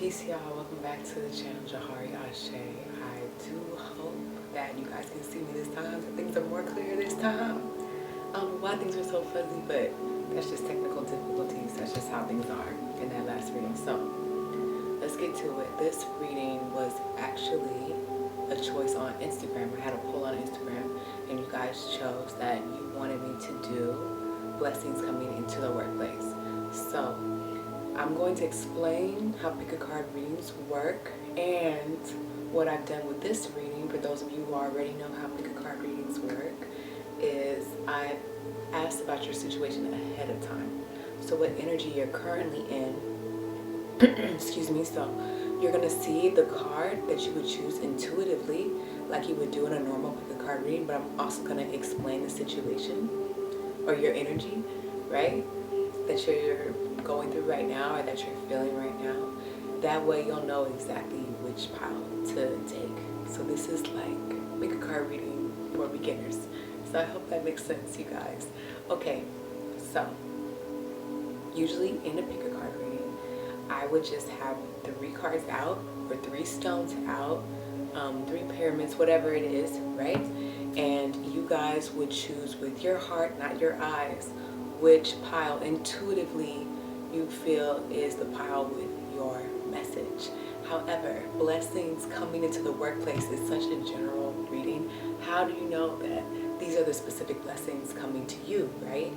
Peace, y'all. Welcome back to the channel, Jahari Ahshay. I do hope that you guys can see me this time, that things are more clear this time. Why things are so fuzzy, but that's just technical difficulties. That's just how things are in that last reading. So let's get to it. This reading was actually a choice on Instagram. I had a poll on Instagram, and you guys chose that you wanted me to do blessings coming into the workplace. So I'm going to explain how pick a card readings work and what I've done with this reading. For those of you who already know how pick a card readings work, is I've asked about your situation ahead of time. So what energy you're currently in, excuse me, so you're going to see the card that you would choose intuitively like you would do in a normal pick a card reading, but I'm also going to explain the situation or your energy, right, that you're going through right now or that you're feeling right now. That way you'll know exactly which pile to take. So this is like pick a card reading for beginners. So I hope that makes sense, you guys. Okay, so usually in a pick a card reading, I would just have 3 cards out or 3 stones out, 3 pyramids, whatever it is, right? And you guys would choose with your heart, not your eyes, which pile intuitively you feel is the pile with your message. However, blessings coming into the workplace is such a general reading. How do you know that these are the specific blessings coming to you, right?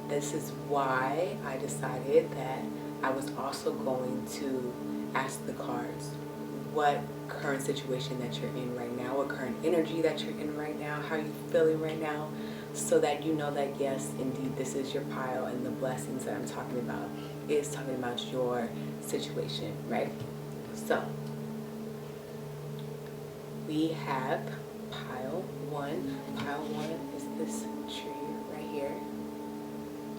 This is why I decided that I was also going to ask the cards what current situation that you're in right now, what current energy that you're in right now, how you feeling right now, so that you know that yes, indeed, this is your pile, and the blessings that I'm talking about is talking about your situation, right? So we have pile 1. Pile 1 is this tree right here.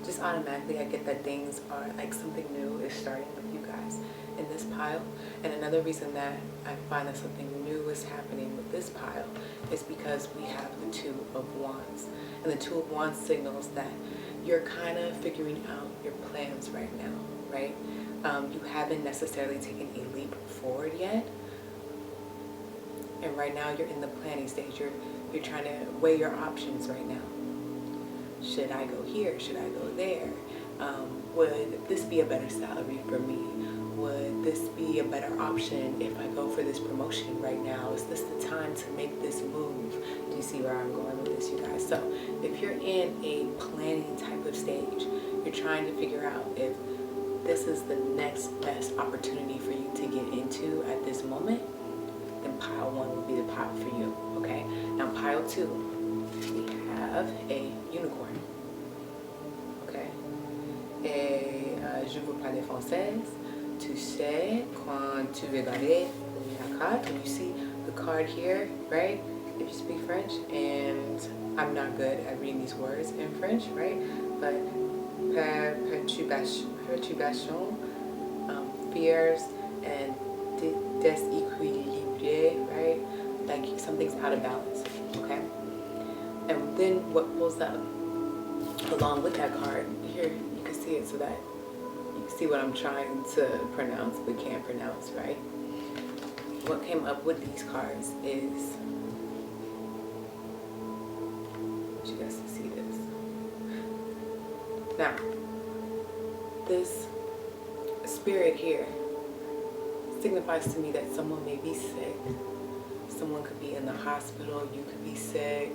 Just automatically I get that things are like something new is starting with you guys in this pile. And another reason that I find that something new is happening with this pile is because we have the 2 of Wands. And the 2 of Wands signals that you're kind of figuring out your plans right now, right? You haven't necessarily taken a leap forward yet. And right now you're in the planning stage. You're trying to weigh your options right now. Should I go here? Should I go there? Would this be a better salary for me? Would this be a better option if I go for this promotion right now? Is this the time to make this move? Do you see where I'm going with this, you guys? So if you're in a planning type of stage, you're trying to figure out if this is the next best opportunity for you to get into at this moment, then pile 1 will be the pile for you, okay? Now pile 2, we have a unicorn, okay? Et je vous parle français. Tu sais quand tu regardes la carte, and you see the card here, right? If you speak French, and I'm not good at reading these words in French, right? But perturbation, fears, and déséquilibre, right? Like something's out of balance, okay? And then what pulls up along with that card, here you can see it so that you can see what I'm trying to pronounce but can't pronounce, right? What came up with these cards is, I want you guys to see this. Now, this spirit here signifies to me that someone may be sick. Someone could be in the hospital. You could be sick.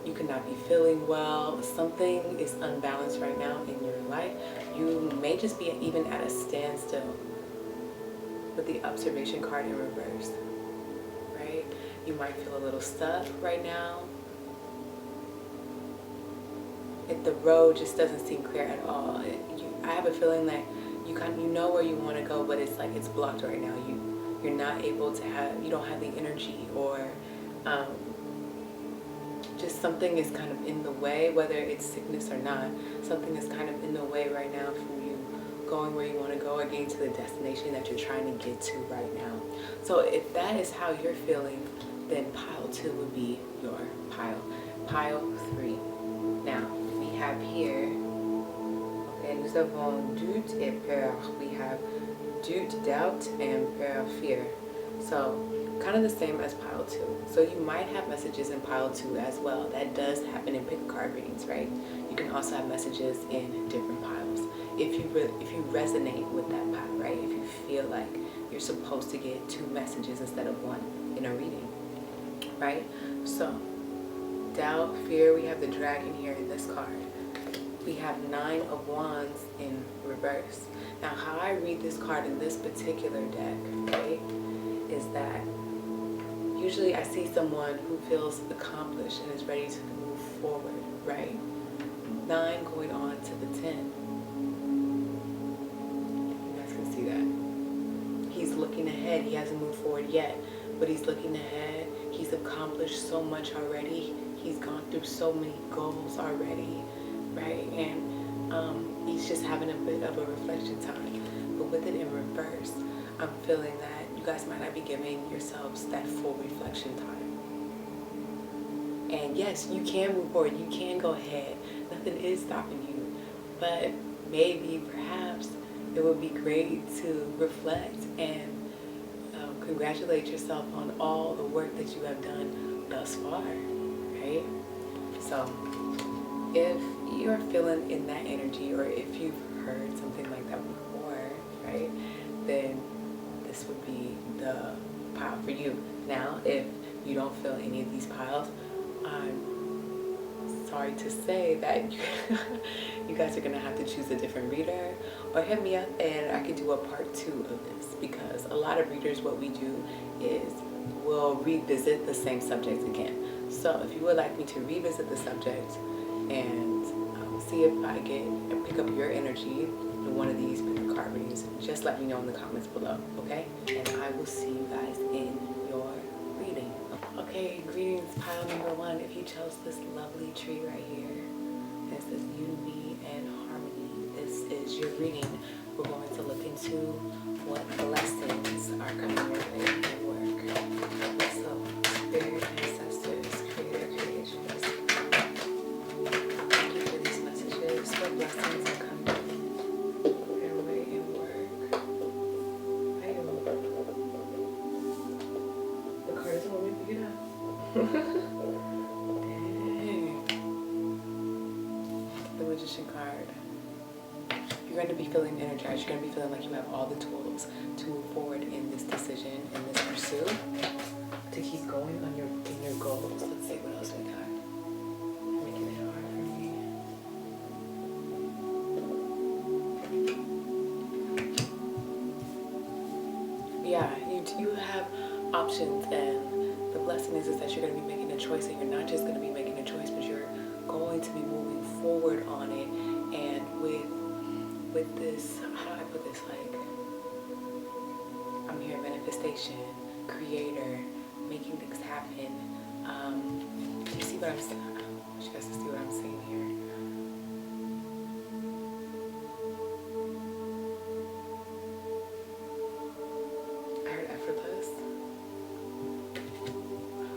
You could not be feeling well. Something is unbalanced right now in your life. You may just be even at a standstill with the observation card in reverse, right? You might feel a little stuck right now. The road just doesn't seem clear at all. I have a feeling that you know where you want to go, but it's like it's blocked right now. You're not able to you don't have the energy, or just something is kind of in the way, whether it's sickness or not. Something is kind of in the way right now from you going where you want to go or getting to the destination that you're trying to get to right now. So if that is how you're feeling, then pile 2 would be your pile. Pile 3. Now, we have here, okay, nous avons doute et peur. We have doubt, and fear. So kind of the same as pile 2. So you might have messages in pile 2 as well. That does happen in pick a card readings, right? You can also have messages in different piles. If you resonate with that pile, right? If you feel like you're supposed to get 2 messages instead of 1 in a reading, right? So doubt, fear, we have the dragon here in this card. We have 9 of Wands in reverse. Now, how I read this card in this particular deck, right, is that usually I see someone who feels accomplished and is ready to move forward, right? 9 going on to the 10. You guys can see that. He's looking ahead. He hasn't moved forward yet, but he's looking ahead. He's accomplished so much already. He's gone through so many goals already, right? And he's just having a bit of a reflection time. But with it in reverse, I'm feeling that you guys might not be giving yourselves that full reflection time. And yes, you can move forward. You can go ahead. Nothing is stopping you. But maybe, perhaps, it would be great to reflect and congratulate yourself on all the work that you have done thus far, right? So if you're feeling in that energy, or if you've heard something like that before, right, then this would be the pile for you. Now, if you don't feel any of these piles, I'm sorry to say that you guys are gonna have to choose a different reader, or hit me up and I could do a part 2 of this, because a lot of readers, what we do is we'll revisit the same subject again. So if you would like me to revisit the subject and see if I can pick up your energy in one of these card readings, just let me know in the comments below, okay? And I will see you guys in your reading. Okay, greetings, pile number 1. If you chose this lovely tree right here, and it says unity and harmony, this is your reading. We're going to look into what blessings are coming your way in your work. So, spirit, ancestors, creator, creations, thank you for these messages. What blessings are coming your way in work? The card doesn't want me to pick it up. Dang. The Magician card. You're going to be feeling energized. You're going to be feeling like you have all the tools to move forward in this decision, in this pursuit, to keep going on in your goals. Let's see what else we got. Making it hard for me. Yeah, you have options, and the blessing is that you're going to be making a choice, and you're not just going to be making a choice, but you're going to be moving forward on it. And with this, how do I put this, like, I'm here, manifestation, creator, making things happen. Do you see what I'm saying? I want you guys to see what I'm saying here. I heard effortless.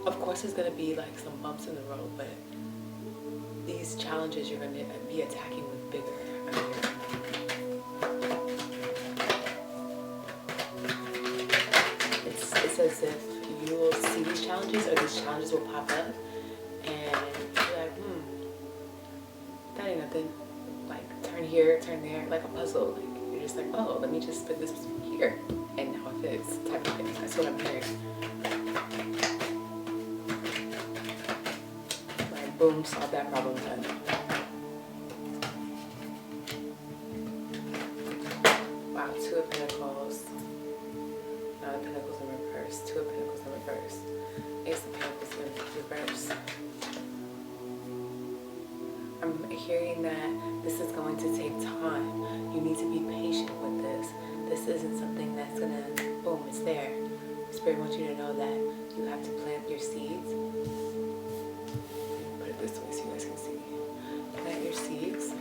Of course, there's going to be like some bumps in the road, but these challenges you're going to be attacking with vigor. I mean, it's as if you will see these challenges, or these challenges will pop up, and you're like, that ain't nothing. Like, turn here, turn there, like a puzzle. Like, you're just like, oh, let me just put this here, and now it fits, type of thing. That's what I'm hearing. Like, boom, solve that problem, done. Wow, 2 of Pentacles. 9 of Pentacles in reverse. 2 of Pentacles in reverse. Ace of Pentacles in reverse. I'm hearing that this is going to take time. You need to be patient with this. This isn't something that's gonna, boom, it's there. Spirit wants you to know that you have to plant your seeds. Put it this way so you guys can see. Plant your seeds.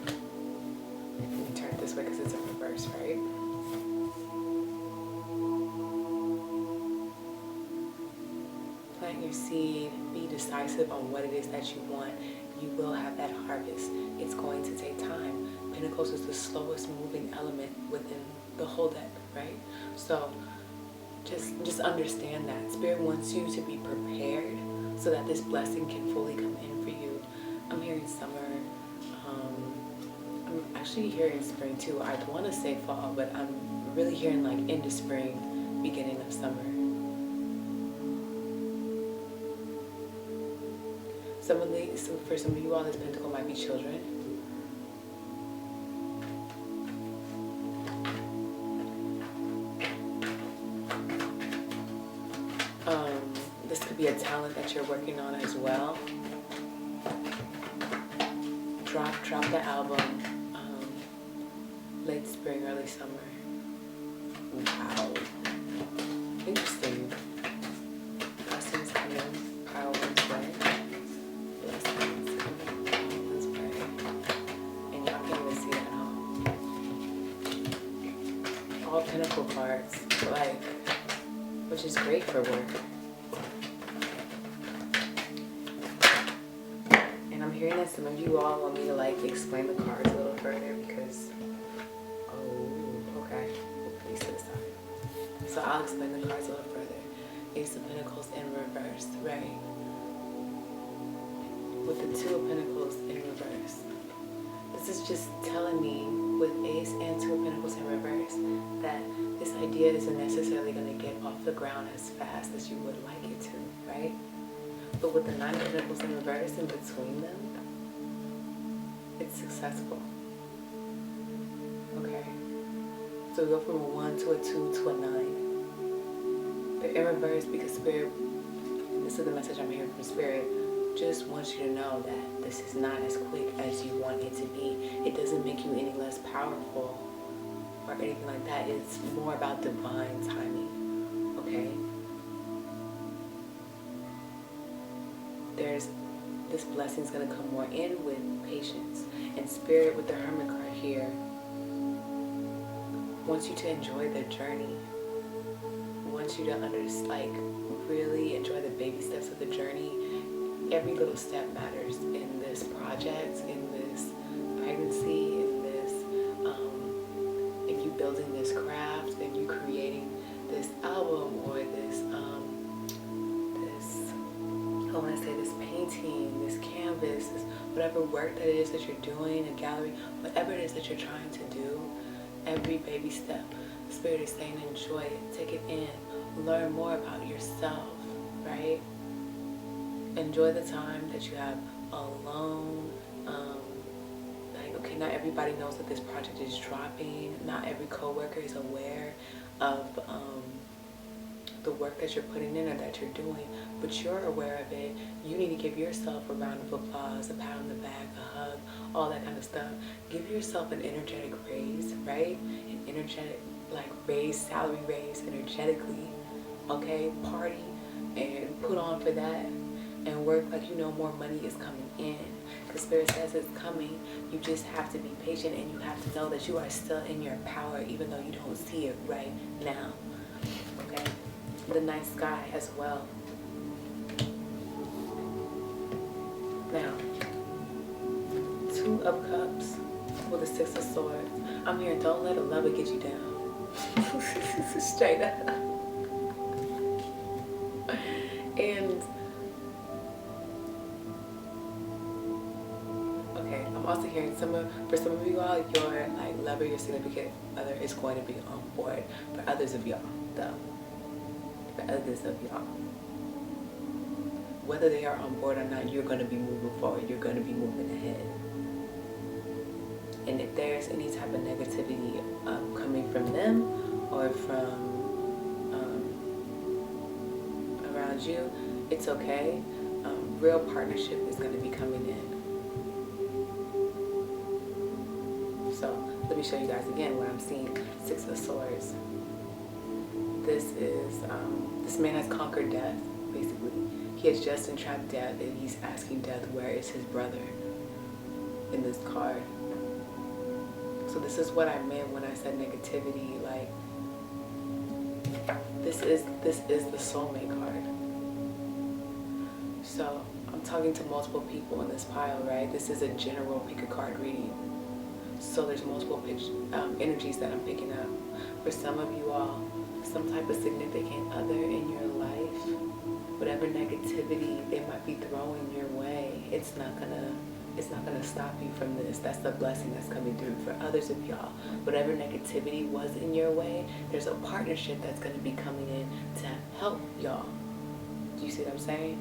And turn it this way because it's in reverse, right? Plant your seed. Be decisive on what it is that you want. You will have that harvest. It's going to take time. Pentacles is the slowest moving element within the whole deck, right? So just understand that Spirit wants you to be prepared so that this blessing can fully come in for you. I'm hearing summer. I'm actually hearing spring too. I want to say fall, but I'm really hearing like into spring, beginning of summer. For some of you all, this pentacle might be children. This could be a talent that you're working on as well. Drop the album late spring, early summer. Wow. Interesting. Blessings coming, power one's way. Blessings coming, power one's way. And y'all can't even see that at all. All pentacle cards, like, which is great for work. I'm hearing that some of you all want me to like explain the cards a little further because, oh, okay, please to the side. So I'll explain the cards a little further. Ace of Pentacles in reverse, right? With the Two of Pentacles in reverse. This is just telling me with Ace and Two of Pentacles in reverse that this idea isn't necessarily going to get off the ground as fast as you would like it to, right? But with the Nine of Pentacles in reverse in between them, it's successful. Okay. So we go from a 1 to a 2 to a 9. They're in reverse because Spirit, and this is the message I'm hearing from Spirit, just wants you to know that this is not as quick as you want it to be. It doesn't make you any less powerful or anything like that. It's more about divine timing. Okay? This blessing is going to come more in with patience. And Spirit with the Hermit card here wants you to enjoy the journey. Wants you to really enjoy the baby steps of the journey. Every little step matters in this project, in this pregnancy, in you building this craft, in you creating this album or I want to say this painting, this canvas, this whatever work that it is that you're doing, a gallery, whatever it is that you're trying to do, every baby step, the Spirit is saying enjoy it, take it in, learn more about yourself, right? Enjoy the time that you have alone. Okay, not everybody knows that this project is dropping. Not every coworker is aware of the work that you're putting in or that you're doing, but you're aware of it. You need to give yourself a round of applause, a pat on the back, a hug, all that kind of stuff. Give yourself an energetic raise, right? An energetic, raise, salary raise energetically, okay? Party and put on for that and work like you know more money is coming in. Because Spirit says it's coming. You just have to be patient and you have to know that you are still in your power even though you don't see it right now, okay? The night sky as well. Now, Two of Cups with the Six of Swords. I'm hearing don't let a lover get you down. Straight up. And okay, I'm also hearing for some of you all, your lover, your significant other is going to be on board. For others of y'all, though. For others of y'all, whether they are on board or not, you're going to be moving forward. You're going to be moving ahead. And if there's any type of negativity coming from them or from around you, it's okay. Real partnership is going to be coming in. So let me show you guys again what I'm seeing. Six of Swords. This man has conquered death, basically. He has just entrapped death, and he's asking death, where is his brother in this card? So this is what I meant when I said negativity. This is the soulmate card. So I'm talking to multiple people in this pile, right? This is a general pick a card reading. So there's multiple energies that I'm picking up. For some of you all, some type of significant other in your life, whatever negativity they might be throwing your way, it's not gonna stop you from this. That's the blessing that's coming through. For others of y'all, whatever negativity was in your way, there's a partnership that's gonna be coming in to help y'all. Do you see what I'm saying?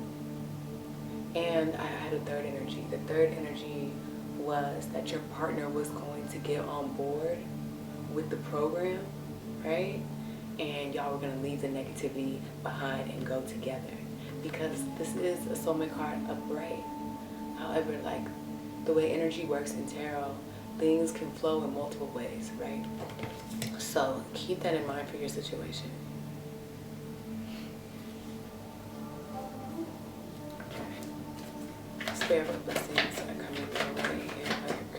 And I had a third energy. The third energy was that your partner was going to get on board with the program, right? And y'all were gonna leave the negativity behind and go together. Because this is a soulmate card upright. However, like the way energy works in tarot, things can flow in multiple ways, right? So keep that in mind for your situation. Spirit of blessings are coming your way in work.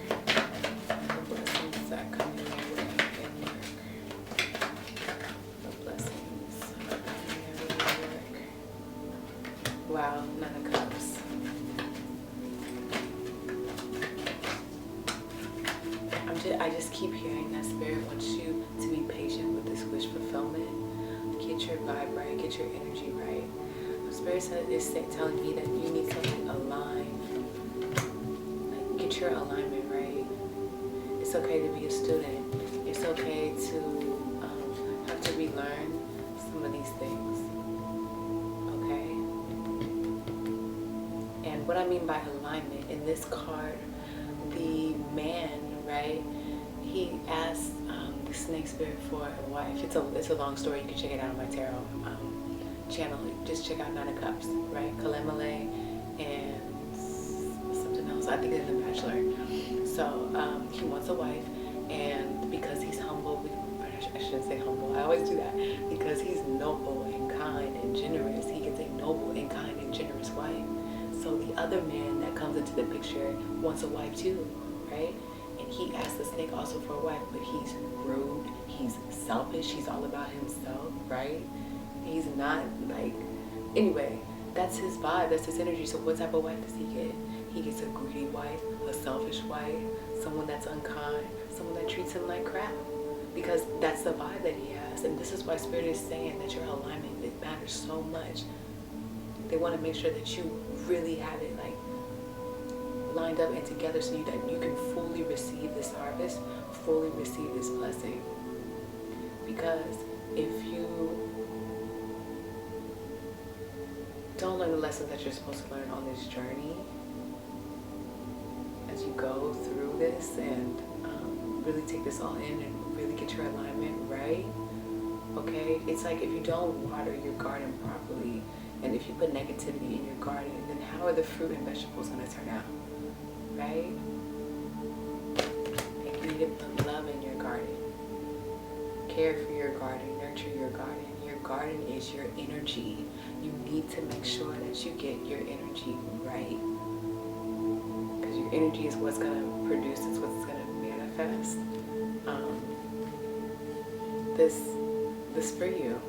The blessings are coming your way in work. The blessings are coming your way in work. Wow, 9 of Cups. I just keep hearing that Spirit wants you to be patient with this wish fulfillment. Get your vibe right, get your energy right. Spirit is telling me that you need something aligned. Like, get your alignment right. It's okay to be a student. It's okay to have to relearn some of these things. Okay? And what I mean by alignment, in this card, the man, right, he asked the snake spirit for a wife. It's a long story. You can check it out on my tarot channel. Just check out 9 of Cups, right? Kalemale and something else. I think it's The Bachelor. So he wants a wife, and because he's humble, I shouldn't say humble. I always do that. Because he's noble and kind and generous, he gets a noble and kind and generous wife. So the other man that comes into the picture wants a wife too, right? And he asked the snake also for a wife, but he's rude, he's selfish, he's all about himself, right? He's not like, anyway, that's his vibe, that's his energy. So what type of wife does he get? He gets a greedy wife, a selfish wife, someone that's unkind, someone that treats him like crap. Because that's the vibe that he has. And this is why Spirit is saying that your alignment, it matters so much. They want to make sure that you really have it like lined up and together so that you can fully receive this harvest, fully receive this blessing. Because if you don't learn the lessons that you're supposed to learn on this journey, as you go through this and really take this all in and really get your alignment right, okay? It's like if you don't water your garden properly, and if you put negativity in your garden, then how are the fruit and vegetables going to turn out, right? And you need to put love in your garden. Care for your garden, nurture your garden. Your garden is your energy. You need to make sure that you get your energy right. Because your energy is what's going to produce, it's what's going to manifest. This for you.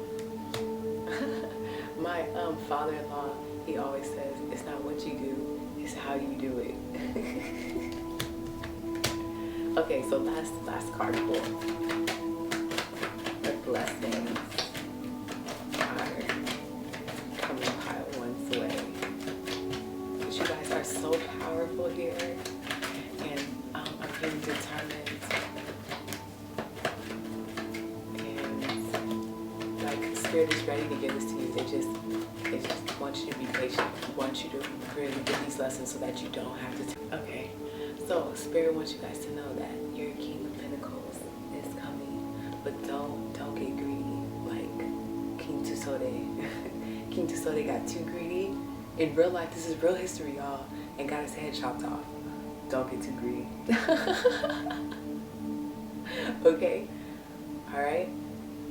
My father-in-law, he always says, it's not what you do, it's how you do it. Okay, so last card pull. The blessings are coming pile one's way. But you guys are so powerful here, and I'm feeling determined. Spirit is ready to give this to you. They just want you to be patient. Want you to really get these lessons so that you don't have to. Okay, so Spirit wants you guys to know that your King of Pentacles is coming, but don't get greedy like King Tusode. King Tusode got too greedy. In real life, this is real history, y'all, and got his head chopped off. Don't get too greedy. Okay, all right.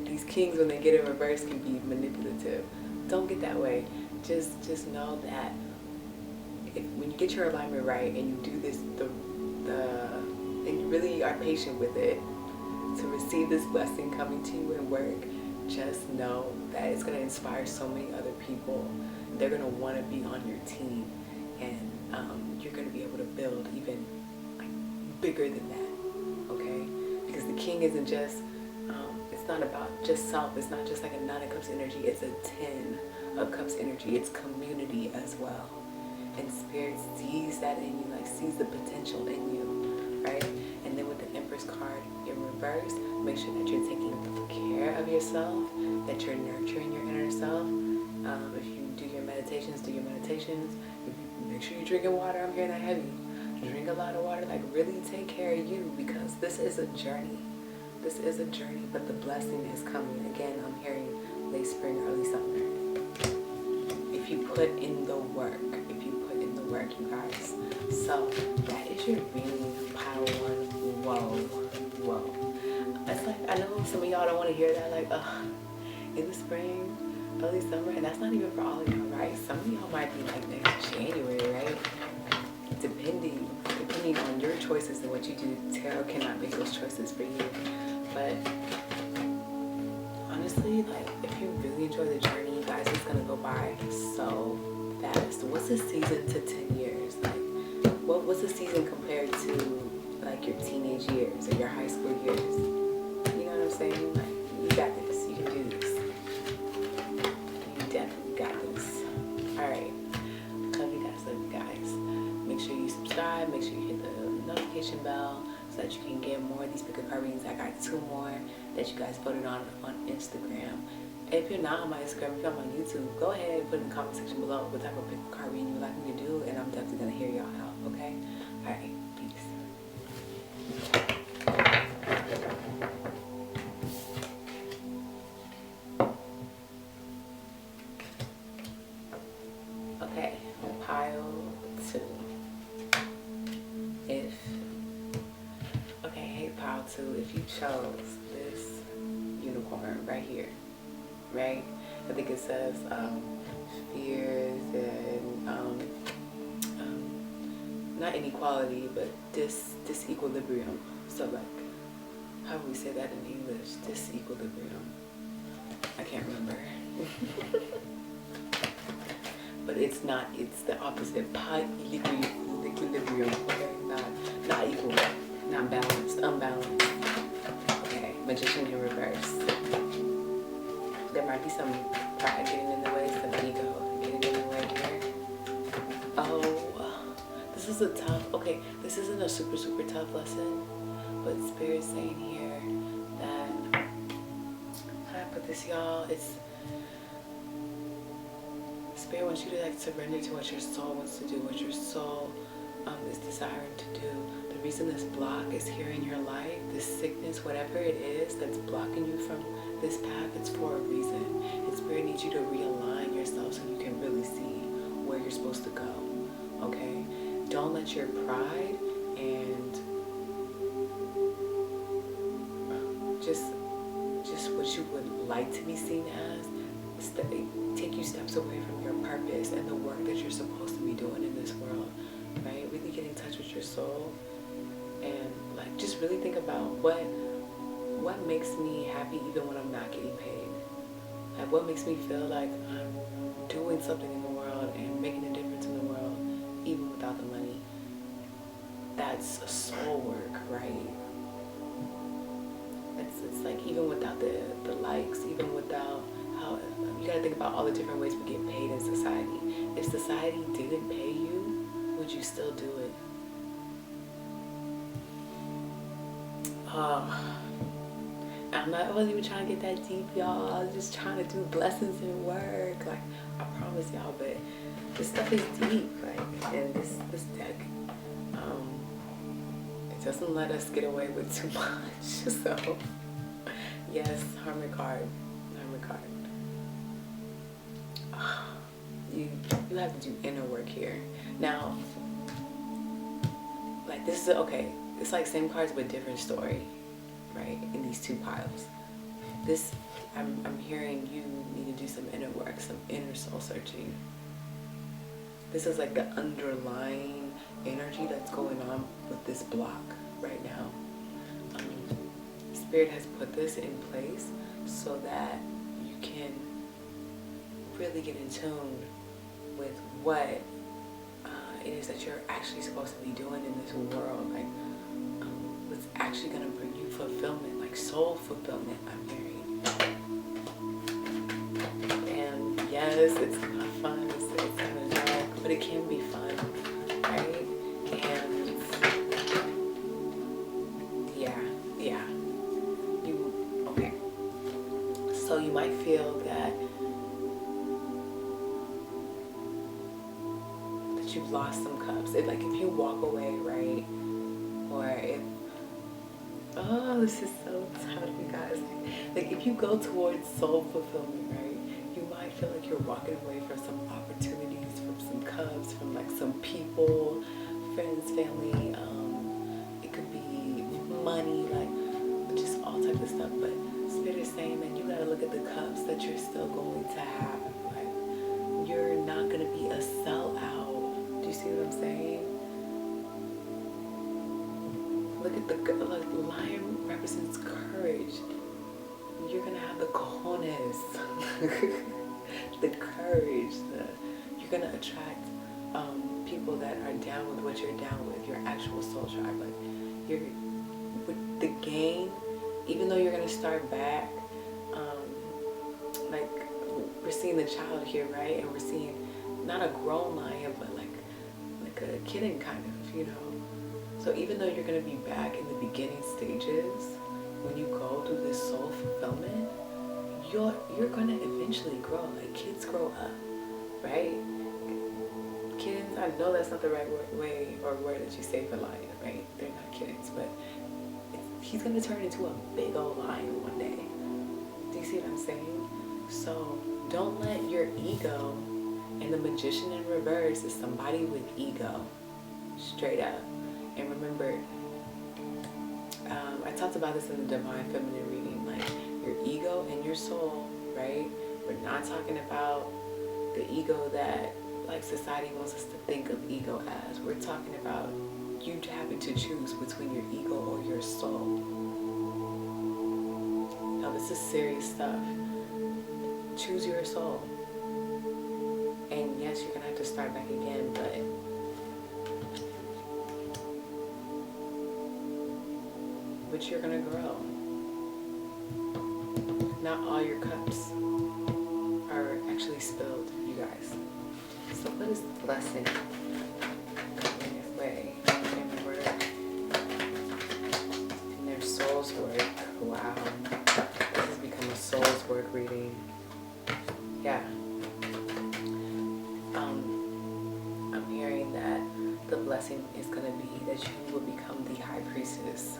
These kings, when they get in reverse, can be manipulative. Don't get that way. Just know that when you get your alignment right and you do this, and you really are patient with it to receive this blessing coming to you in work, just know that it's going to inspire so many other people. They're going to want to be on your team, and you're going to be able to build even like bigger than that. okay? Because the king isn't just, it's not about just self. It's not just like a 9 of Cups energy. It's a 10 of Cups energy. It's community as well. And Spirit sees that in you, like sees the potential in you, right? And then with the Empress card in reverse, make sure that you're taking care of yourself, that you're nurturing your inner self. If you do your meditations, do your meditations. Make sure you're drinking water. I'm hearing that heavy. Drink a lot of water. Like, really take care of you, because this is a journey. This is a journey, but the blessing is coming. Again, I'm hearing late spring, early summer. If you put in the work, you guys. So that is your reading, pile 1. Whoa. It's like, I know some of y'all don't want to hear that, like, in the spring, early summer, and that's not even for all of y'all, right? Some of y'all might be like next January, right? Depending on your choices and what you do, tarot cannot make those choices for you. But honestly, like, if you really enjoy the journey, you guys, it's gonna go by so fast. What's a season to 10 years? Like, what's a season compared to like your teenage years or your high school years? You know what I'm saying? Like, you got this. You can do this. You definitely got this. All right. Love you guys. Make sure you subscribe. Make sure you hit the notification bell so that you can get more of these pick a card readings. I got 2 more that you guys voted on Instagram. If you're not on my Instagram, if you're on my YouTube, go ahead and put in the comment section below what type of pick a card reading you would like me to do, and I'm definitely gonna hear y'all out. Okay? All right. Peace. Okay, pile 2. Hey, pile 2, if you chose this unicorn right here, right? I think it says fears and not inequality, but disequilibrium. So like, how do we say that in English? Disequilibrium. I can't remember. But it's not, it's the opposite. Equilibrium, okay? Not equal, not balanced, unbalanced. Okay, Magician in reverse. There might be some pride getting in the way, some ego getting in the way here. Oh, this is a tough, okay, this isn't a super tough lesson, but Spirit's saying here that, how do I put this, y'all? It's, Spirit wants you to like surrender to what your soul wants to do, what your soul is desiring to do. The reason this block is here in your life, this sickness, whatever it is that's blocking you from this path, it's for a reason. And Spirit needs you to realign yourself so you can really see where you're supposed to go. Okay? Don't let your pride and just what you would like to be seen as take you steps away from your purpose and the work that you're supposed to be doing in this world. Right? Really get in touch with your soul and like just really think about what makes me happy even when I'm not getting paid. Like, what makes me feel like I'm doing something in the world and making a difference in the world even without the money. That's a soul work, right? It's like even without the likes, even without how, you gotta think about all the different ways we get paid in society. If society didn't pay you, would you still do it? I wasn't even trying to get that deep, y'all. I was just trying to do blessings and work. Like, I promise y'all, but this stuff is deep. Like, and this deck, it doesn't let us get away with too much. So, yes, Hermit card. You have to do inner work here. Now, like, this is okay. It's like same cards but different story, right? In these 2 piles. This, I'm hearing you need to do some inner work, some inner soul searching. This is like the underlying energy that's going on with this block right now. Spirit has put this in place so that you can really get in tune with what it is that you're actually supposed to be doing in this world. Like, what's actually going to bring you fulfillment, like soul fulfillment, I'm hearing. And yes, it's not fun, it's kind of dark, but it can be fun, right? And yeah, okay. So you might feel that you've lost some cups. Like if you walk away, right? Or if, oh, this is so tough, you guys. Like if you go towards soul fulfillment, right? You might feel like you're walking away from some opportunities, from some cups, from like some people, friends, family. It could be money, like just all types of stuff. But Spirit is saying that you gotta look at the cups that you're still going to have. Like you're not gonna be a sellout. Do you see what I'm saying? Look at the, like, lion represents courage. You're gonna have the cojones, the courage. You're gonna attract people that are down with what you're down with, your actual soul tribe. Like you're with the game, even though you're gonna start back. Like we're seeing the child here, right? And we're seeing not a grown lion, but like a kitten kind of, you know. So even though you're going to be back in the beginning stages, when you go through this soul fulfillment, you're going to eventually grow. Like kids grow up, right? Kittens, I know that's not the right way or word that you say for lion, right? They're not kittens, but he's going to turn into a big old lion one day. Do you see what I'm saying? So don't let your ego, and the magician in reverse is somebody with ego, straight up. And remember, I talked about this in the Divine Feminine reading, like your ego and your soul, right? We're not talking about the ego that like society wants us to think of ego as. We're talking about you having to choose between your ego or your soul. Now this is serious stuff. Choose your soul. And yes, you're gonna have to start back again, but you're gonna grow. Not all your cups are actually spilled, you guys. So what is the blessing coming your way in work, in their soul's work? Wow, this has become a soul's work reading. Yeah. I'm hearing that the blessing is going to be that you will become the high priestess.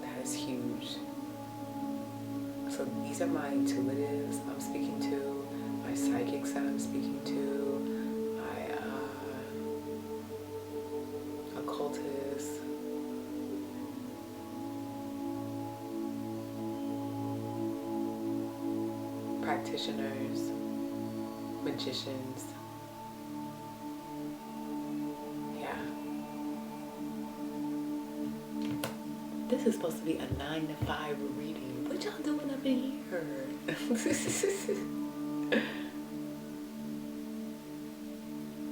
That is huge. So these are my intuitives I'm speaking to, my psychics that I'm speaking to, my occultists, practitioners, magicians. This is supposed to be a 9 to 5 reading. What y'all doing up in here?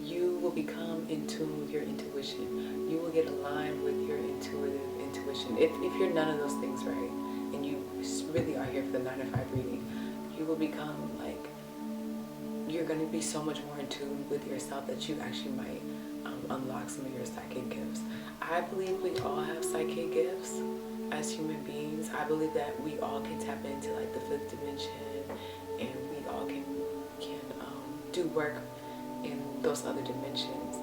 You will become in tune with your intuition. You will get aligned with your intuition. If you're none of those things, right, and you really are here for the 9 to 5 reading, you will become like, you're going to be so much more in tune with yourself that you actually might unlock some of your psychic gifts. I believe we all have psychic gifts as human beings. I believe that we all can tap into like the 5th dimension, and we all can do work in those other dimensions.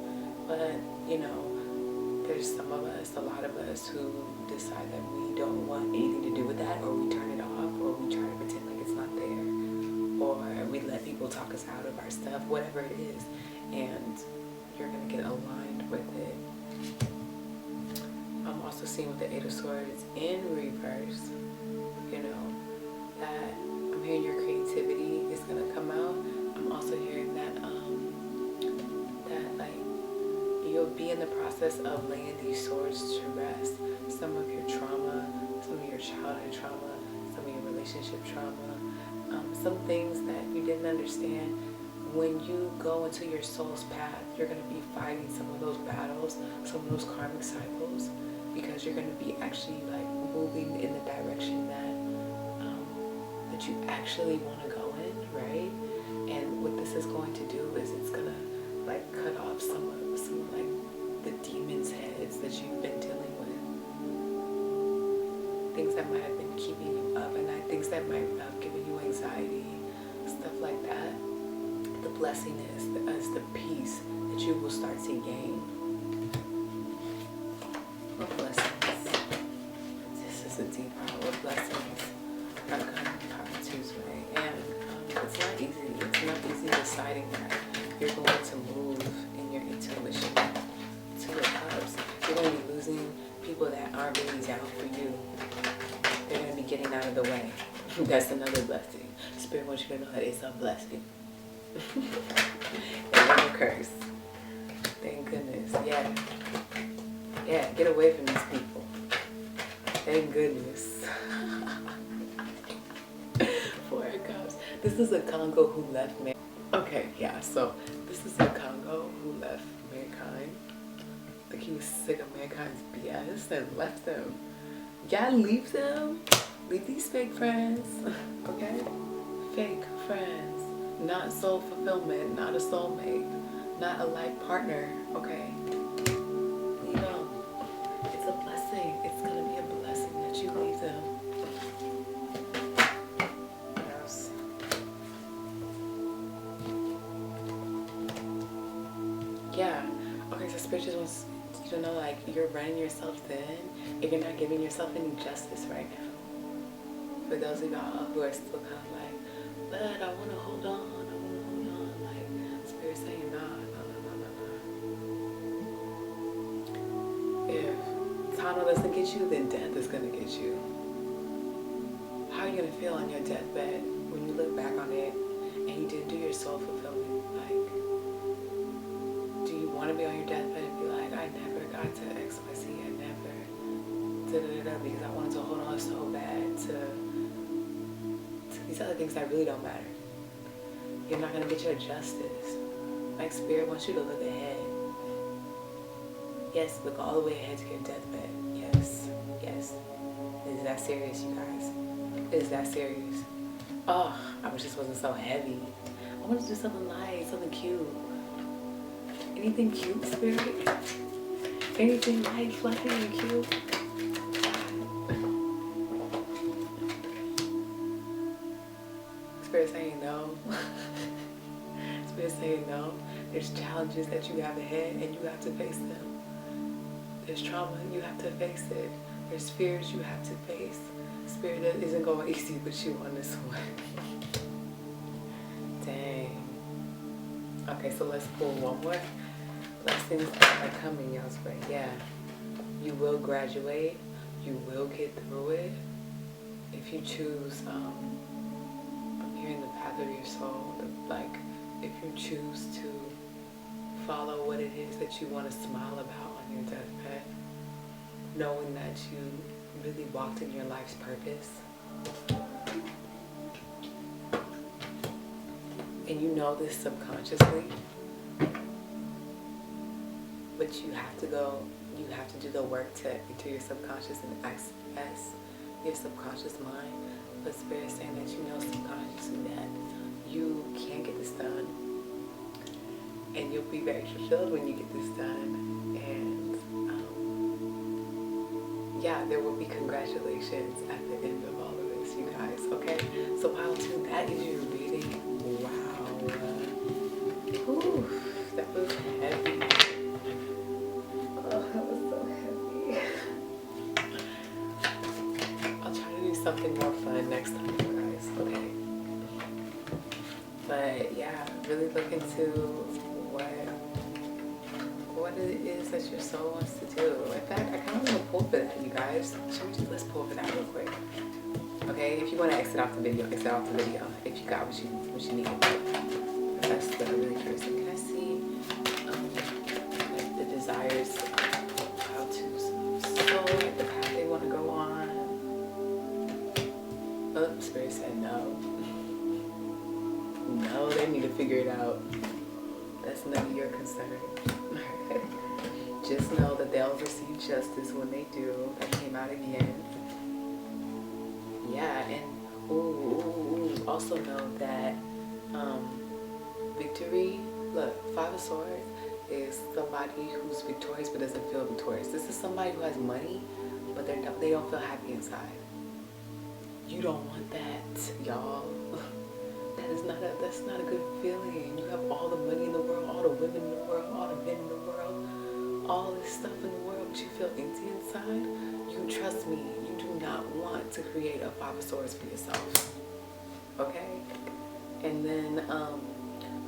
But you know, there's some of us, a lot of us, who decide that we don't want anything to do with that, or we turn it off, or we try to pretend like it's not there, or we let people talk us out of our stuff, whatever it is, and you're gonna get aligned with it. I'm also seeing with the 8 of Swords in reverse, you know, that I'm hearing your creativity is gonna come out. I'm also hearing that that like you'll be in the process of laying these swords to rest. Some of your trauma, some of your childhood trauma, some of your relationship trauma, some things that you didn't understand. When you go into your soul's path, you're going to be fighting some of those battles, some of those karmic cycles, because you're going to be actually like moving in the direction that that you actually want to go in, right? And what this is going to do is it's gonna like cut off some like the demons' heads that you've been dealing with, things that might have been keeping you up at night, things that might have given you anxiety, stuff like that. The blessing is the peace that you will start to gain. What blessings? This is a deep power. What blessings are coming Power Tuesday? And it's not easy. It's not easy deciding that you're going to move in your intuition. Two of Cups. You're going to be losing people that aren't really down for you. They're going to be getting out of the way. That's another blessing. Spirit wants you to know that it's a blessing. It's not a curse. Thank goodness. Yeah. Yeah, get away from these people. Thank goodness. Four of Cups. This is a Congo who left man. Okay, yeah, so this is a Congo who left mankind. Like he was sick of mankind's BS and left them. Yeah, leave them. Leave these fake friends. Okay? Fake friends. Not soul fulfillment, not a soulmate, not a life partner, okay? Leave them. It's a blessing. It's going to be a blessing that you leave them. Yes. Yeah. Okay, so Spirit just wants you to know, like, you're running yourself thin if you're not giving yourself any justice right now. For those of y'all who are still kind of like, but I want to hold on, like Spirit saying, nah. If Tano doesn't get you, then death is going to get you. How are you going to feel on your deathbed when you look back on it and you didn't do your soul fulfillment? Like, do you want to be on your deathbed and be like, I never got to XYZ, I never da-da-da-da, because I wanted to hold on so bad to these other things that really don't matter. You're not going to get your justice. Like, Spirit wants you to look ahead. Yes, look all the way ahead to your deathbed. Yes, yes. Is that serious, you guys? Is that serious? Oh, I wish this wasn't so heavy. I want to do something light, something cute. Anything cute, Spirit? Anything light, fluffy, and cute? Spirit saying no. Spirit saying no. There's challenges that you have ahead and you have to face them. There's trauma, you have to face it. There's fears you have to face. Spirit isn't going easy with you on this one. Dang. Okay, so let's pull one more. Blessings that are coming y'all's way. Yeah. You will graduate. You will get through it. If you choose, you're in the path of your soul. Like, if you choose to follow what it is that you want to smile about on your deathbed, knowing that you really walked in your life's purpose, and you know this subconsciously, but you have to do the work to enter your subconscious and access your subconscious mind. But Spirit is saying that you know subconsciously that you can get this done, and you'll be very fulfilled when you get this done. And yeah, there will be congratulations at the end of all of this, you guys. Okay, so pile 2, that is your reading. Wow. Ooh, that was heavy. Oh, that was so heavy. I'll try to do something more fun next time, you guys. Okay. But yeah, really look into what it is that your soul wants to do. In fact, I kind of want to pull for that, you guys. Let's pull for that real quick. Okay, if you want to exit off the video, exit off the video. If you got what you need. That's the really curious thing. Can I see like the desires, how to soul, like the path they want to go on? Oh, Spirit said no. No, they need to figure it out. That's none of your concern. Just know that they'll receive justice when they do. That came out again. yeah, and also know that victory, look, Five of Swords is somebody who's victorious but doesn't feel victorious. This is somebody who has money, but they don't feel happy inside. You don't want that, y'all. That's not a good feeling. You have all the money in the world, all the women in the world, all the men in the world, all this stuff in the world, but you feel empty inside. You trust me, you do not want to create a Five of Swords for yourself. Okay? And then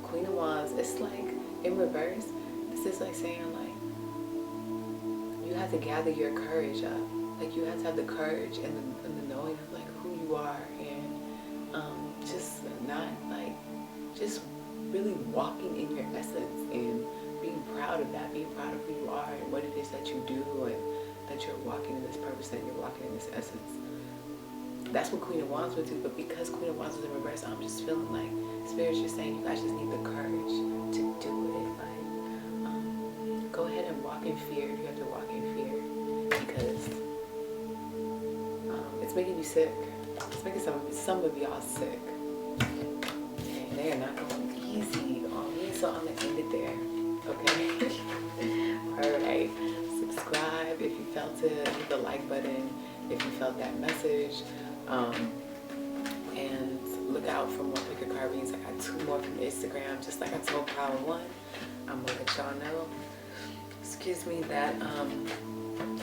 Queen of Wands, it's like in reverse. This is like saying like you have to gather your courage up. Like you have to have the courage and the knowing of like who you are, and just not like just really walking in your essence and being proud of that, being proud of who you are and what it is that you do, and that you're walking in this purpose, that you're walking in this essence. That's what Queen of Wands would do, but because Queen of Wands was in reverse, I'm just feeling like Spirit's just saying you guys just need the courage to do it. Like, go ahead and walk in fear if you have to walk in fear, because it's making you sick. It's making some of y'all sick. And they are not going easy on me, so I'm gonna end it there. Okay? Alright. Subscribe if you felt it, hit the like button if you felt that message. And look out for more pick a card reads. I got 2 more from Instagram, just like I told Power One. I'm gonna let y'all know. Excuse me, that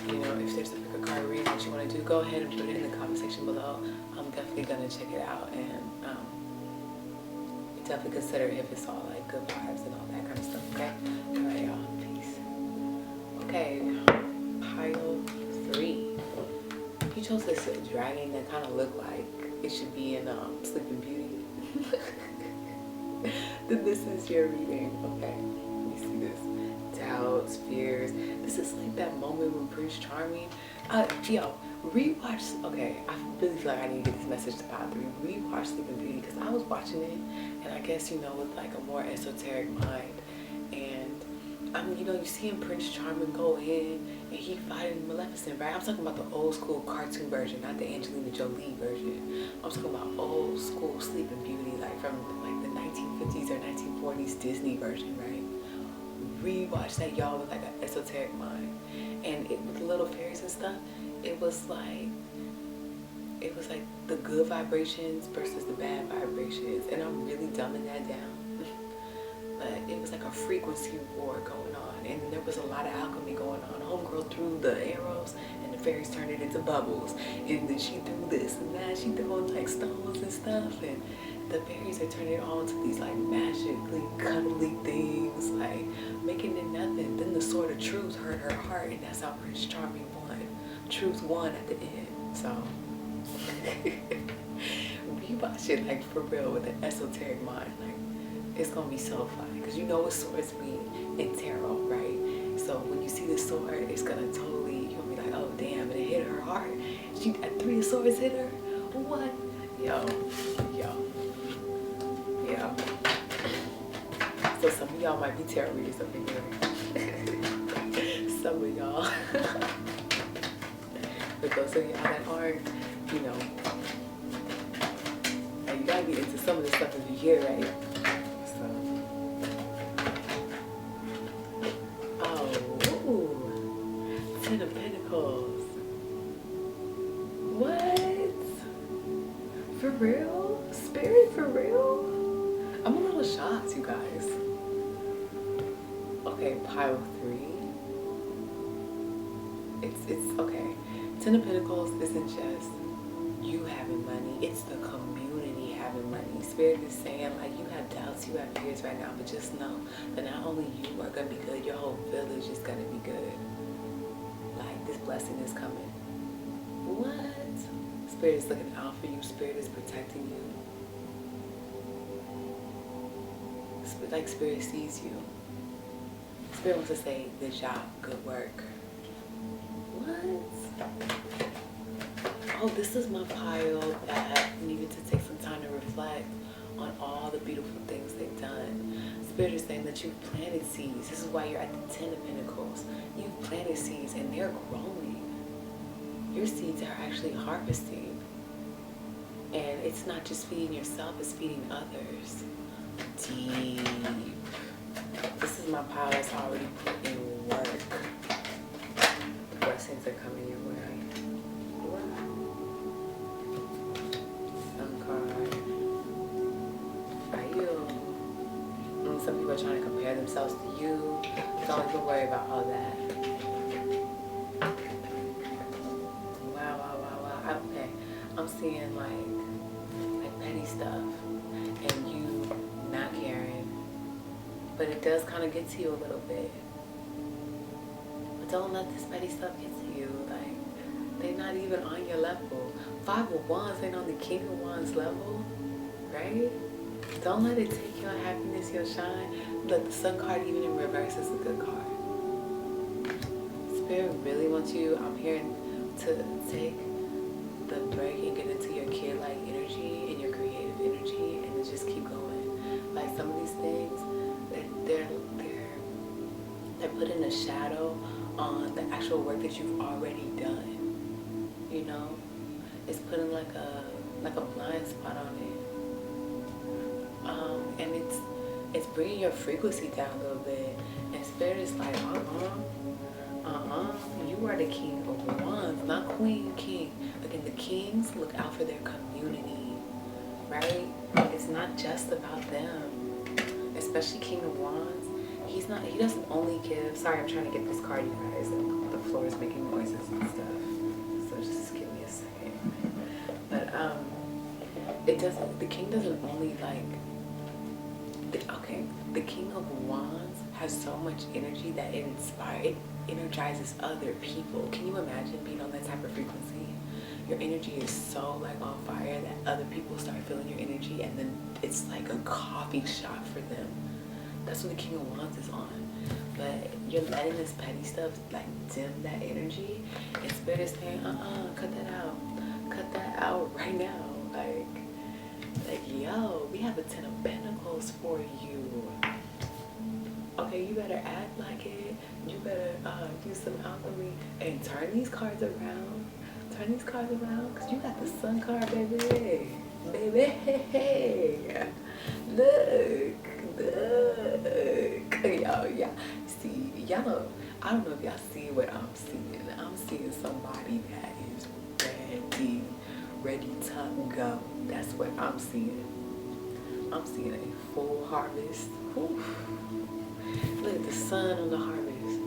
you know, if there's a pick a card read that you want to do, go ahead and put it in the comment section below. I'm definitely gonna check it out, and definitely consider if it's all like good vibes and all that kind of stuff. Okay. Alright, y'all. Peace. Okay. Pile 3. You chose this dragon that kind of looked like it should be in Sleeping Beauty. Then this is your reading. Okay, let me see this. Doubts, fears. This is like that moment when Prince Charming. Yo, rewatch. Okay, I really feel like I need to get this message to Pile 3. Rewatch Sleeping Beauty, because I was watching it, and I guess, you know, with like a more esoteric mind, and you know, you see him Prince Charming go in and he fighting Maleficent, right? I'm talking about the old school cartoon version, not the Angelina Jolie version. I'm talking about old school Sleeping Beauty, like from like the 1950s or 1940s Disney version, right? Rewatch that, y'all, with like an esoteric mind, and with the little fairies and stuff. It was like the good vibrations versus the bad vibrations, and I'm really dumbing that down. But it was like a frequency war going on, and there was a lot of alchemy going on. Homegirl threw the arrows, and the fairies turned it into bubbles, and then she threw this and that. She threw like stones and stuff, and the fairies are turning it all into these like magically cuddly things, like making it nothing. Then the sword of truth hurt her heart, and that's how Prince Charming won. Truth won at the end. So rewatch it like for real with an esoteric mind. Like, it's gonna be so fun, because you know what swords mean in tarot, right? So when you see the sword, it's gonna totally, you'll be like, oh damn, and it hit her heart. She had 3 swords hit her. What? Yo. So some of y'all might be tarot readers up in here. Some of y'all. But those of y'all that aren't, you know, you gotta be into some of this stuff if you hear, right? Ten of Pentacles. What? For real? Spirit, for real? I'm a little shocked, you guys. Okay, Pile 3. It's okay. Ten of Pentacles isn't just you having money, it's the community having money. Spirit is saying, like, you have doubts, you have fears right now, but just know that not only you are gonna be good, your whole village is gonna be good. Like, this blessing is coming. What? Spirit is looking out for you. Spirit is protecting you. Like, Spirit sees you. Spirit wants to say, good job, good work. What? Oh, this is my pile that needed to take some time to reflect on all the beautiful things they've done. Spirit is saying that you've planted seeds. This is why you're at the Ten of Pentacles. You've planted seeds and they're growing. Your seeds are actually harvesting. And it's not just feeding yourself, it's feeding others. Deep. This is my power that's already put in work. The blessings are coming your way. Sun card. Are you? Some people are trying to compare themselves to you. Don't even worry about all that. Wow. Okay. I'm seeing like petty stuff and you not caring. But it does kind of get to you a little bit. But don't let this petty stuff get to you. Like, they're not even on your level. 5 of Wands ain't on the King of Wands level, right? Don't let it take your happiness, your shine. Look, the Sun card even in reverse is a good card. Spirit really wants you, I'm hearing, to take the break and get into your kid-like energy and your creative energy and to just keep going. Like some of these things, they're putting a shadow on the actual work that you've already done. You know, it's putting like a blind spot on it. And it's bringing your frequency down a little bit. And Spirit is like, you are the King of Wands, not Queen, King. Again, the kings look out for their community, right? It's not just about them. Especially King of Wands. He doesn't only give. Sorry, I'm trying to get this card, you guys. And the floor is making noises and stuff. So just give me a second. But it doesn't. The king doesn't only like. The King of Wands has so much energy that it energizes other people. Can you imagine being on that type of frequency? Your energy is so like on fire that other people start feeling your energy, and then it's like a coffee shop for them. That's what the King of Wands is on. But you're letting this petty stuff like dim that energy, and Spirit is saying, cut that out right now. Like, yo, we have a 10 of Pentacles for you. Okay, you better act like it. You better do some alchemy and turn these cards around. Because you got the Sun card, baby. Baby. Look. Y'all see, I don't know if y'all see what I'm seeing. I'm seeing somebody that is ready to go. That's what I'm seeing. I'm seeing a full harvest. Oof. Look at the sun on the harvest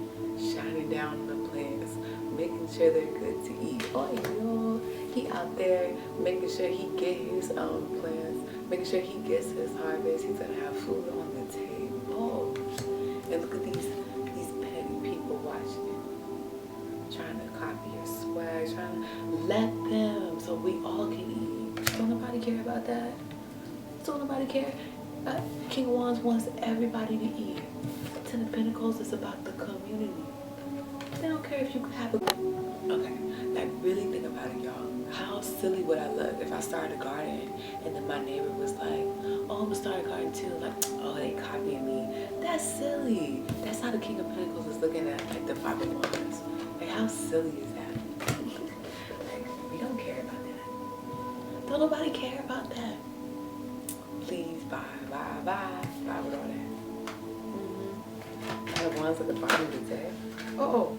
shining down on the plants, making sure they're good to eat. Oh, y'all, he out there making sure he get his plants, making sure he gets his harvest. He's gonna have food on the table. And look at these petty people watching, trying to copy your swag, trying to let them so we all can eat. Don't nobody care about that. Don't nobody care. King of Wands wants everybody to eat. 10 of Pentacles is about the community. They don't care if you have a... Okay, like really think about it, y'all. How silly would I look if I started a garden and then my neighbor was like, oh, I'm gonna start a garden too. Like, oh, they copying me. That's silly. That's how the King of Pentacles is looking at like the 5 of Wands. Like, how silly is that? Like, we don't care about that. Don't nobody care about that. Please, bye with all that. I have Wands at the bottom of the deck. Oh,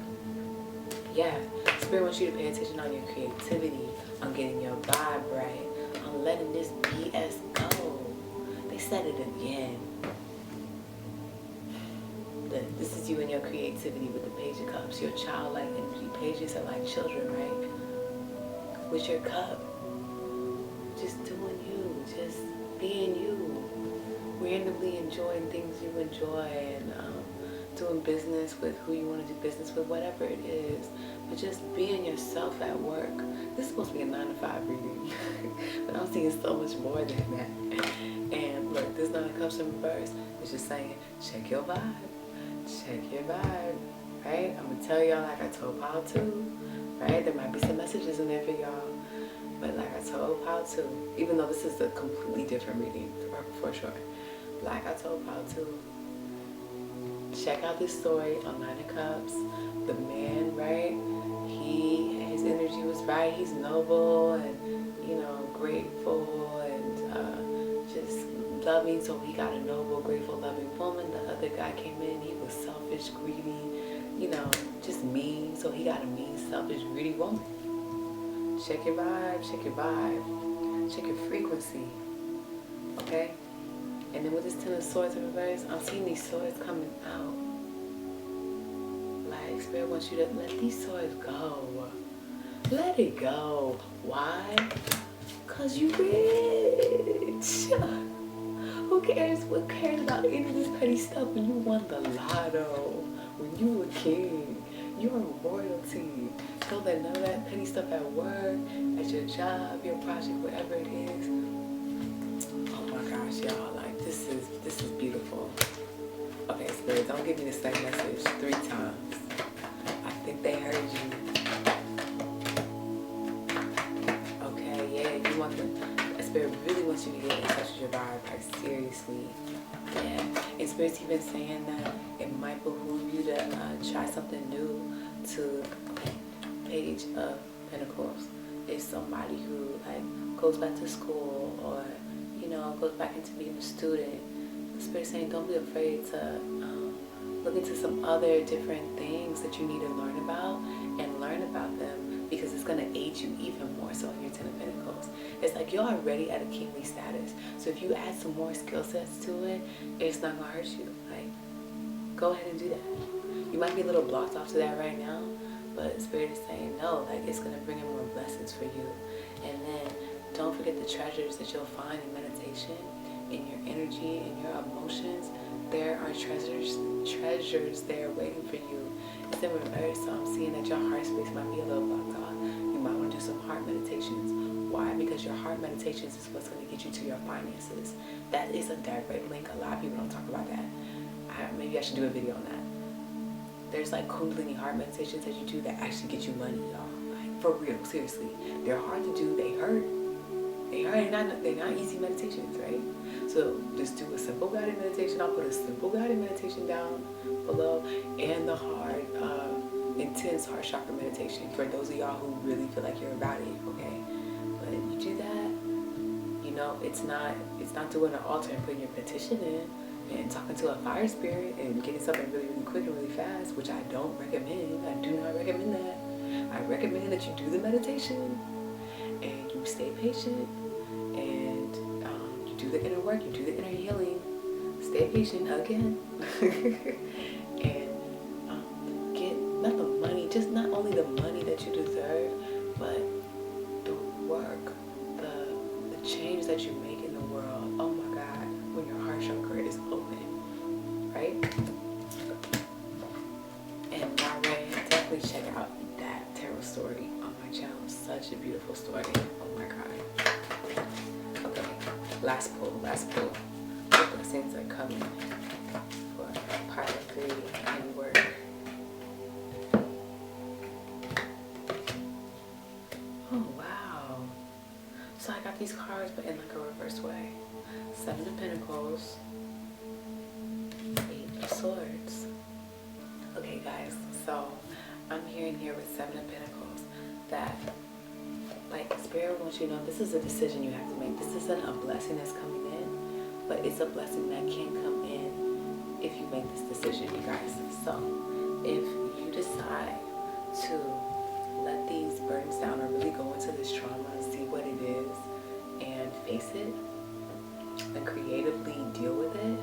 yeah. Spirit wants you to pay attention on your creativity, on getting your vibe right, on letting this BS go. They said it again. This is you and your creativity with the Page of Cups, your childlike energy. Pages are like children, right? With your cup, just doing you, just being you, randomly enjoying things you enjoy, and doing business with who you want to do business with, whatever it is, but just being yourself at work. This is supposed to be a 9-to-5 reading, but I'm seeing so much more than that. And look, this 9 of Cups in reverse is just saying, check your vibe, right? I'm gonna tell y'all like I told Paul too, right? There might be some messages in there for y'all, but like I told Paul too, even though this is a completely different reading for sure, like I told Paul too, check out this story on 9 of Cups. The man, right? His energy was right. He's noble and, you know, grateful and just loving. So he got a noble, grateful, loving woman. The other guy came in, he was selfish, greedy, you know, just mean. So he got a mean, selfish, greedy woman. Check your vibe, check your vibe, check your frequency, okay? And then with this Ten of Swords in reverse, I'm seeing these swords coming out. Like, Spirit wants you to let these swords go. Let it go. Why? Because you rich. Who cares? What cares about any of this petty stuff when you won the lotto? When you were king? You're royalty. Don't let none of that petty stuff at work, at your job, your project, whatever it is. Oh my gosh, y'all. Like, this is beautiful. Okay, Spirit, don't give me the same message 3 times. I think they heard you. Okay, yeah, you want the Spirit really wants you to get in touch with your vibe, like seriously. Yeah, and Spirit's even saying that it might behoove you to try something new. To Page of Pentacles is somebody who like goes back to school or goes back into being a student. The Spirit's saying don't be afraid to look into some other different things that you need to learn about and learn about them, because it's going to aid you even more so in your Ten of Pentacles. It's like you're already at a kingly status, so if you add some more skill sets to it, it's not going to hurt you. Like, go ahead and do that. You might be a little blocked off to that right now, but Spirit is saying no, like it's going to bring in more blessings for you. And then don't forget the treasures that you'll find in meditation, in your energy, in your emotions. There are treasures there waiting for you. It's in reverse, so I'm seeing that your heart space might be a little blocked off. You might want to do some heart meditations. Why? Because your heart meditations is what's going to get you to your finances. That is a direct link. A lot of people don't talk about that. Maybe I should do a video on that. There's like Kundalini heart meditations that you do that actually get you money, y'all. Like, for real, seriously. They're hard to do. They hurt. They're not easy meditations, right? So just do a simple guided meditation. I'll put a simple guided meditation down below, and the hard, intense heart chakra meditation for those of y'all who really feel like you're about it, okay? But you do that, it's not doing an altar and putting your petition in and talking to a fire spirit and getting something really, really quick and really fast, which I don't recommend. I do not recommend that. I recommend that you do the meditation and you stay patient and you do the inner work, you do the inner healing. Stay patient again. And get not the money, just not only the money that you deserve, but the work, the change that you make in the world. Oh my God, when your heart chakra is open, right? And definitely check out that tarot story on my channel. Such a beautiful story. Oh my God. Okay, last pull. What blessings are coming for part 3 and work? Oh wow. So I got these cards but in like a reverse way. 7 of Pentacles, 8 of Swords. Okay guys, so I'm hearing here with 7 of Pentacles that like Spirit wants you to know this is a decision you have to make. This isn't a blessing that's coming in, but it's a blessing that can come in if you make this decision, you guys. So if you decide to let these burdens down or really go into this trauma and see what it is and face it and creatively deal with it,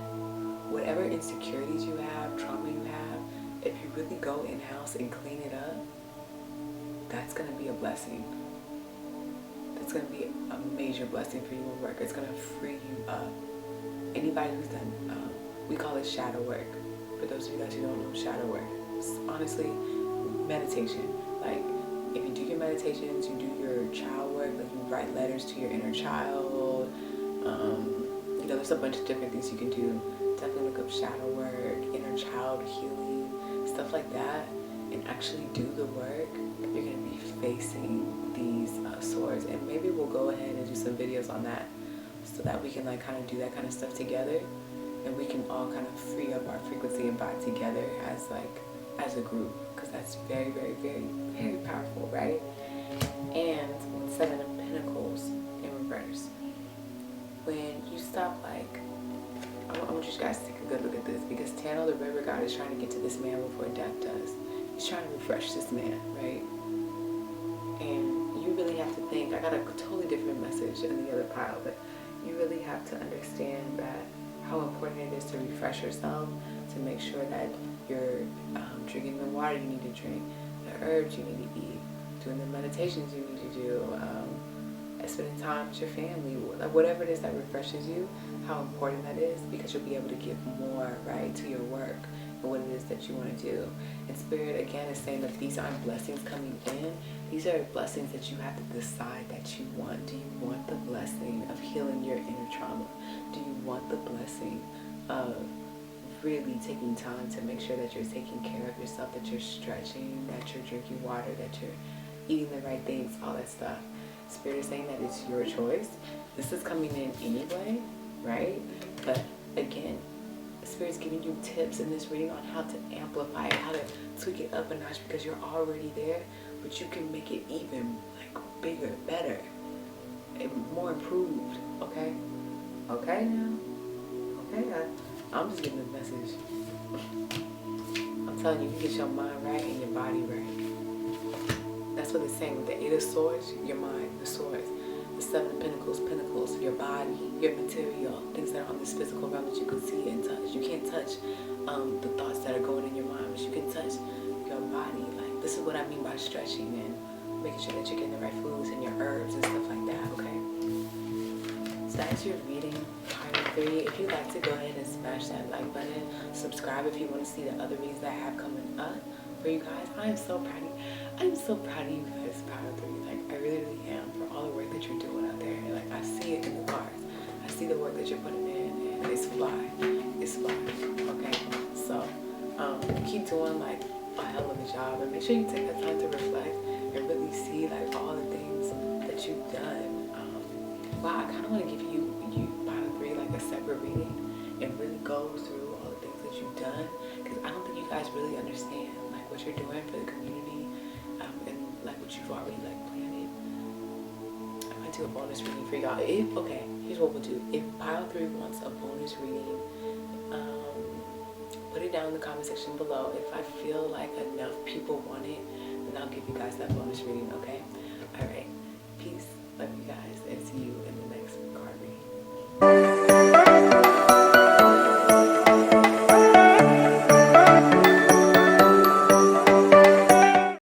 whatever insecurities you have, trauma you have, if you really go in-house and clean it up, that's going to be a blessing. It's going to be a major blessing for you in work. It's going to free you up. Anybody who's done, we call it shadow work. For those of you guys who don't know shadow work, it's honestly meditation. Like, if you do your meditations, you do your child work, like you write letters to your inner child. There's a bunch of different things you can do. Definitely look up shadow work, inner child healing, stuff like that, and actually do the work. You're going to be facing these swords, and maybe we'll go ahead and do some videos on that so that we can like kind of do that kind of stuff together, and we can all kind of free up our frequency and vibe together as a group, because that's very, very, very, very powerful, right? And with 7 of Pentacles in reverse, first. When you stop, like, I want you guys to take a good look at this, because Tano, the river god, is trying to get to this man before death does. He's trying to refresh this man, right? And you really have to think, I got a totally different message in the other pile, but you really have to understand that how important it is to refresh yourself, to make sure that you're drinking the water you need to drink, the herbs you need to eat, doing the meditations you need to do, spending time with your family, whatever it is that refreshes you, how important that is, because you'll be able to give more, right, to your work and what it is that you want to do. And Spirit, again, is saying that these aren't blessings coming in. These are blessings that you have to decide that you want. Do you want the blessing of healing your inner trauma? Do you want the blessing of really taking time to make sure that you're taking care of yourself, that you're stretching, that you're drinking water, that you're eating the right things, all that stuff? Spirit is saying that it's your choice. This is coming in anyway, right? But again, Spirit's giving you tips in this reading on how to amplify it, how to tweak it up a notch, because you're already there, but you can make it even like bigger, better, and more improved. Okay? Okay now? Okay, I'm just giving the message. I'm telling you, you get your mind right and your body right. That's what it's saying with the 8 of Swords, your mind, the swords. The 7 of Pentacles, pentacles, your body, your material, things that are on this physical realm that you can see and touch. You can't touch the thoughts that are going in your mind, but you can touch your body. Like, this is what I mean by stretching and making sure that you're getting the right foods and your herbs and stuff like that, okay? So that's your reading, part 3. If you'd like to go ahead and smash that like button, subscribe if you want to see the other readings that I have coming up for you guys. I am so proud of you. I'm so proud of you guys, part 3. Like, I really, really am, for all the work that you're doing out there. And like, I see it in the cards. I see the work that you're putting in, and it's fly. It's fly. Okay? So, keep doing like a hell of a job, and make sure you take that time to reflect and really see like all the things that you've done. Wow, I kind of want to give you part 3 like a separate reading and really go through all the things that you've done, because I don't think you guys really understand like what you're doing for the community, and like what you've already like planted. I might do a bonus reading for y'all. Okay, here's what we'll do. If pile 3 wants a bonus reading, put it down in the comment section below. If I feel like enough people want it, then I'll give you guys that bonus reading, okay?